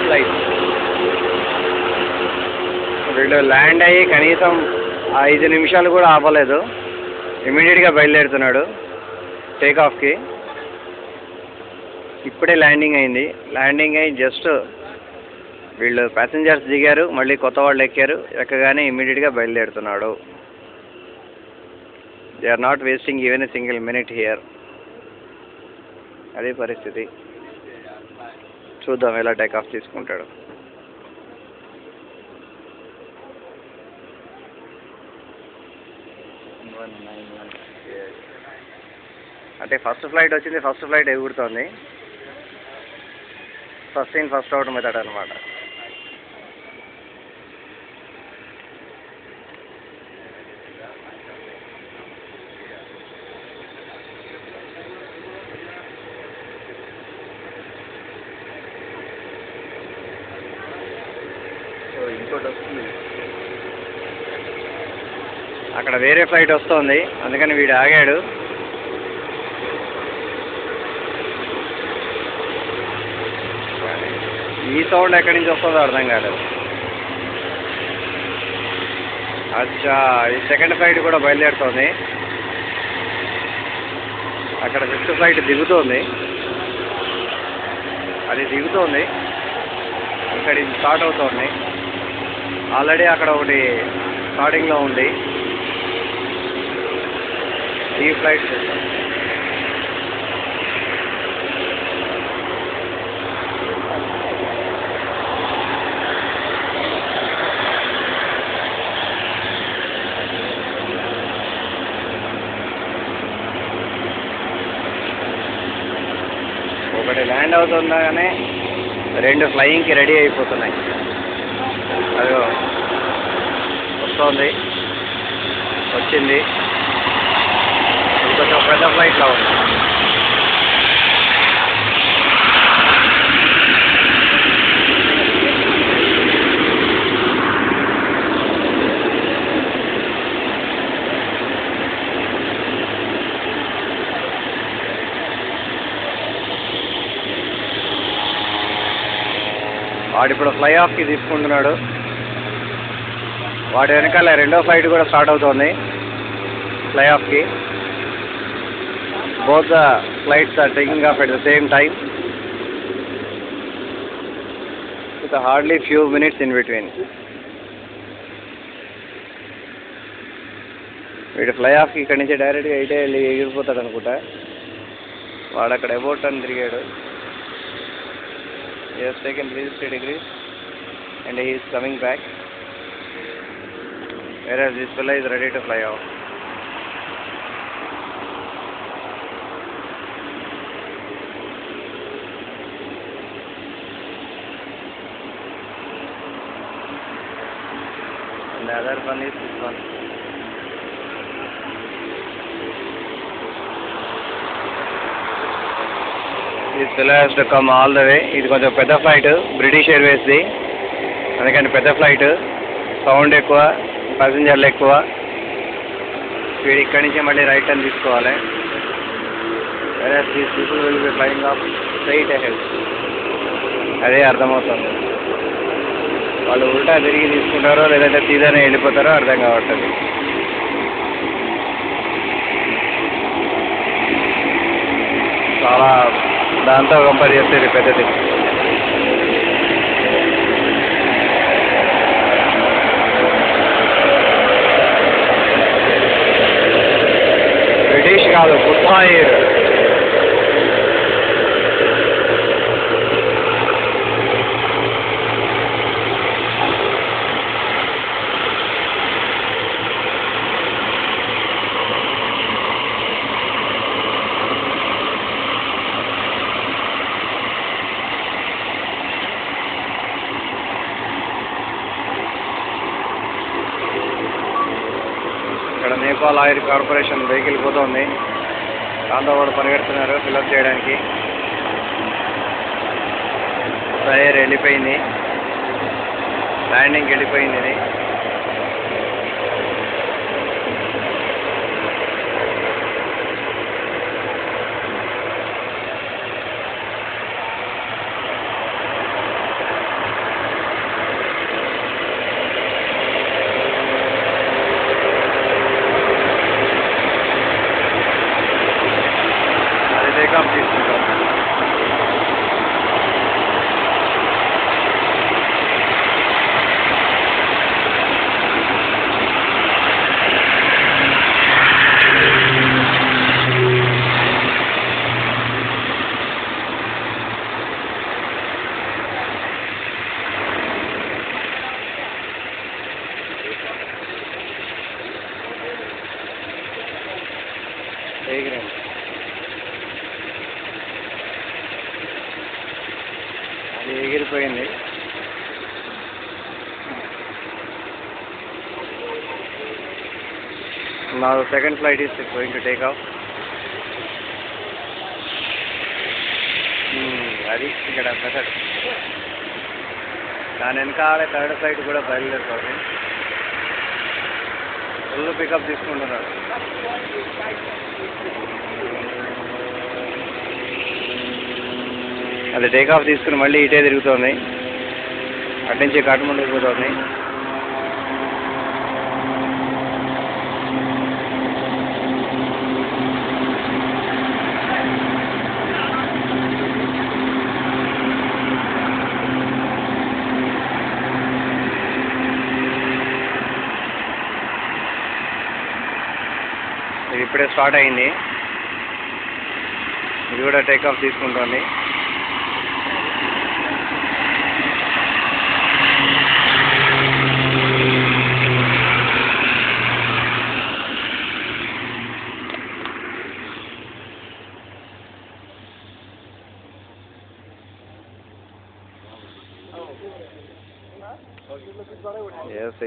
Flight. వీళ్ళు land అయ్యి కనీసం 5 నిమిషాలు కూడా ఆపలేదు, ఇమీడియట్గా బయలుదేరుతున్నాడు టేకాఫ్కి. ఇప్పుడే ల్యాండింగ్ అయింది. ల్యాండింగ్ అయ్యి జస్ట్ వీళ్ళు ప్యాసింజర్స్ దిగారు, మళ్ళీ కొత్త వాళ్ళు ఎక్కారు. ఎక్కగానే ఇమీడియట్గా బయలుదేరుతున్నాడు. They are not wasting even a single minute here. అదే పరిస్థితి. చూద్దాం ఎలా టేకాఫ్ తీసుకుంటాడు. అంటే ఫస్ట్ ఫ్లైట్ వచ్చింది, ఫస్ట్ ఫ్లైట్ ఎగురుతోంది. First in first out method అనమాట. ఇంకోటి వస్తుంది, అక్కడ వేరే ఫ్లైట్ వస్తుంది, అందుకని వీడు ఆగాడు. ఈ సౌండ్ ఎక్కడి నుంచి వస్తుందో అర్థం కాలేదు. అచ్చా, ఈ సెకండ్ ఫ్లైట్ కూడా బయలుదేరుతుంది. అక్కడ ఫిఫ్త్ ఫ్లైట్ దిగుతోంది, అది దిగుతోంది. ఇక్కడ ఇది స్టార్ట్ అవుతోంది. ఆల్రెడీ అక్కడ ఒకటి స్టార్టింగ్లో ఉంది. ఈ ఫ్లైట్ చేస్తాం. ఒకటి ల్యాండ్ అవుతుండగానే 2 ఫ్లయింగ్కి రెడీ అయిపోతున్నాయి. అది వస్తుంది, వచ్చింది. కొంచెం పెద్ద ఫ్లైట్లో ఉంది. వాడిప్పుడు ఫ్లై ఆఫ్కి తీసుకుంటున్నాడు. వాడి వెనకాల రెండో ఫ్లైట్ కూడా స్టార్ట్ అవుతుంది ఫ్లై ఆఫ్కి. Both the flights are taking off at the same time with hardly few minutes in between. వీడు ఫ్లై ఆఫ్కి ఇక్కడి నుంచి డైరెక్ట్గా ఇటే వెళ్ళి ఎగిరిపోతాడు అనుకుంటా. వాడు అక్కడ అబౌట్ అని తిరిగాడు. He has taken 360 degrees and he is coming back, whereas this fellow is ready to fly off. And the other one is this one. This fellow has to come all the way. ఇది కొంచెం పెద్ద flight, British ఎయిర్వేస్ది, అందుకని పెద్ద flight, sound ఎక్కువ, ప్యాసింజర్లు ఎక్కువ. వీడు ఇక్కడి నుంచి మళ్ళీ రైట్ టర్న్ తీసుకోవాలి. whereas these people will be flying off straight ahead. అదే అర్థమవుతుంది. వాళ్ళు ఉల్టా తిరిగి తీసుకుంటారో లేదంటే సీదానే వెళ్ళిపోతారో అర్థం కావట్లేదు. చాలా దాంతో కంపేర్ చేస్తే ఇది పెద్దది. బ్రిటిష్ కాదు, బుద్ధా ఎయిర్. ఇక్కడ నేపాల్ ఆయిల్ కార్పొరేషన్ వెహికల్ పోతుంది. దాంతో కూడా పరిగెడుతున్నారు ఫిల్అప్ చేయడానికి. టైర్ వెళ్ళిపోయింది, ల్యాండింగ్కి వెళ్ళిపోయింది. ఇది ఎగిరిపోయింది. Now the second flight is going to take off. అది ఇక్కడ మెథడ్. దాని వెనకాలే థర్డ్ ఫ్లైట్ కూడా బయలుదేరుతుంది. ఫుల్ పికప్ తీసుకుంటున్నారు. అది టేక్ ఆఫ్ తీసుకుని మళ్ళీ ఇటే తిరుగుతుంది. అటు నుంచి కాట్మండ్కి పోతుంది. ఇది ఇప్పుడే స్టార్ట్ అయింది. ఇది కూడా టేక్ ఆఫ్ తీసుకుంటుంది. Yes.